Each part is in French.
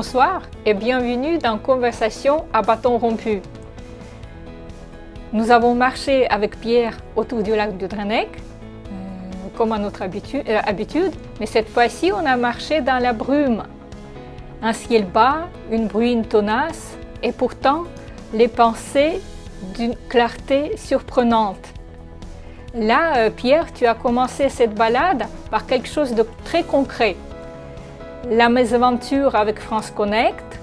Bonsoir et bienvenue dans Conversation à bâton rompu. Nous avons marché avec Pierre autour du lac du Drennec, comme à notre habitude, mais cette fois-ci on a marché dans la brume. Un ciel bas, une bruine tenace et pourtant les pensées d'une clarté surprenante. Là, Pierre, tu as commencé cette balade par quelque chose de très concret. La mésaventure avec France Connect,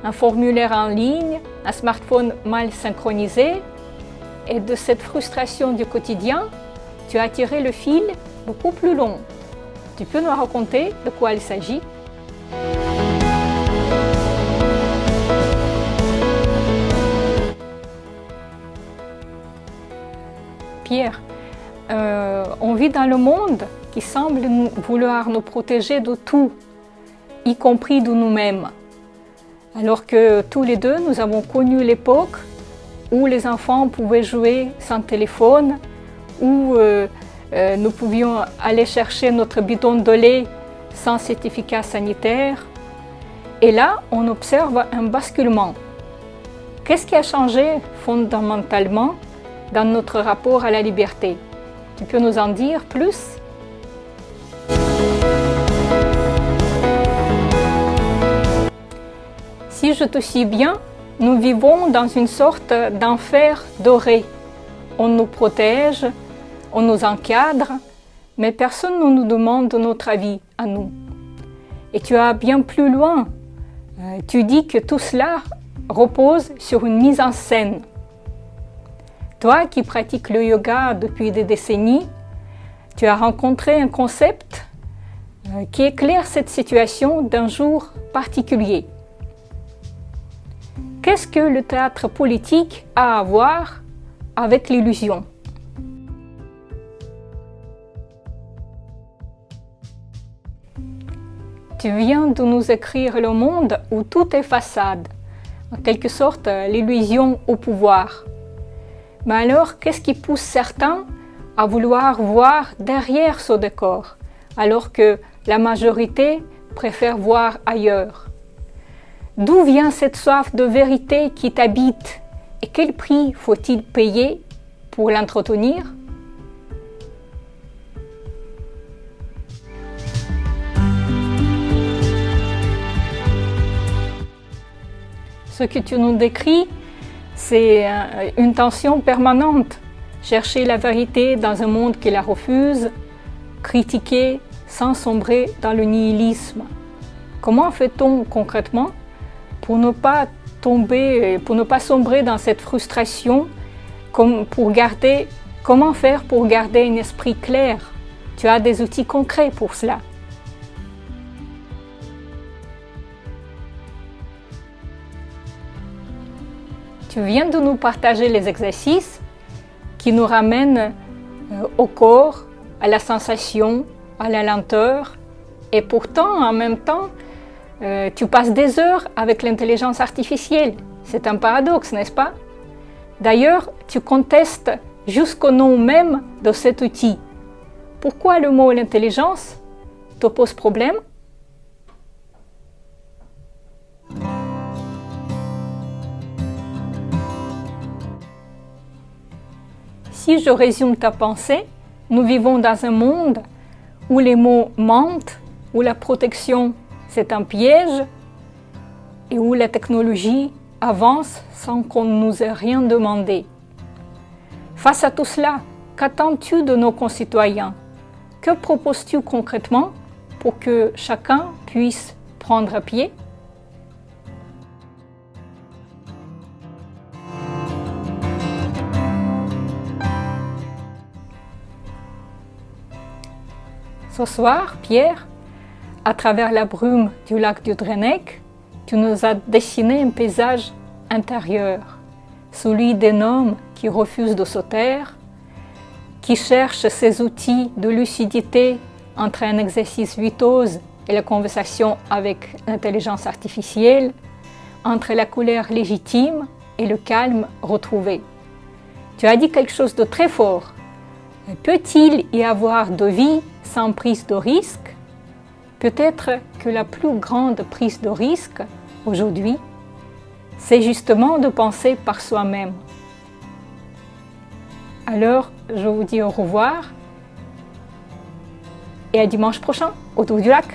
un formulaire en ligne, un smartphone mal synchronisé, et de cette frustration du quotidien, tu as tiré le fil beaucoup plus long. Tu peux nous raconter de quoi il s'agit? Pierre, on vit dans le monde qui semble vouloir nous protéger de tout, y compris de nous-mêmes. Alors que tous les deux, nous avons connu l'époque où les enfants pouvaient jouer sans téléphone, où nous pouvions aller chercher notre bidon de lait sans certificat sanitaire. Et là, on observe un basculement. Qu'est-ce qui a changé fondamentalement dans notre rapport à la liberté? Tu peux nous en dire plus? Si je te suis bien, nous vivons dans une sorte d'enfer doré. On nous protège, on nous encadre, mais personne ne nous demande notre avis à nous. Et tu vas bien plus loin. Tu dis que tout cela repose sur une mise en scène. Toi qui pratiques le yoga depuis des décennies, tu as rencontré un concept qui éclaire cette situation d'un jour particulier. Qu'est-ce que le théâtre politique a à voir avec l'illusion? Tu viens de nous écrire le monde où tout est façade, en quelque sorte l'illusion au pouvoir. Mais alors, qu'est-ce qui pousse certains à vouloir voir derrière ce décor, alors que la majorité préfère voir ailleurs? D'où vient cette soif de vérité qui t'habite et quel prix faut-il payer pour l'entretenir? Ce que tu nous décris, c'est une tension permanente. Chercher la vérité dans un monde qui la refuse, critiquer sans sombrer dans le nihilisme. Comment fait-on concrètement pour ne pas sombrer dans cette frustration, comment faire pour garder un esprit clair? Tu as des outils concrets pour cela. Tu viens de nous partager les exercices qui nous ramènent au corps, à la sensation, à la lenteur, et pourtant en même temps, tu passes des heures avec l'intelligence artificielle. C'est un paradoxe, n'est-ce pas? D'ailleurs, tu contestes jusqu'au nom même de cet outil. Pourquoi le mot l'intelligence te pose problème? Si je résume ta pensée, nous vivons dans un monde où les mots mentent, où la protection c'est un piège et où la technologie avance sans qu'on nous ait rien demandé. Face à tout cela, qu'attends-tu de nos concitoyens? Que proposes-tu concrètement pour que chacun puisse prendre pied? Ce soir, Pierre, à travers la brume du lac du Drennec, tu nous as dessiné un paysage intérieur, celui d'un homme qui refuse de se taire, qui cherche ses outils de lucidité entre un exercice vitose et la conversation avec l'intelligence artificielle, entre la colère légitime et le calme retrouvé. Tu as dit quelque chose de très fort. Peut-il y avoir de vie sans prise de risque? Peut-être que la plus grande prise de risque aujourd'hui, c'est justement de penser par soi-même. Alors, je vous dis au revoir et à dimanche prochain autour du lac.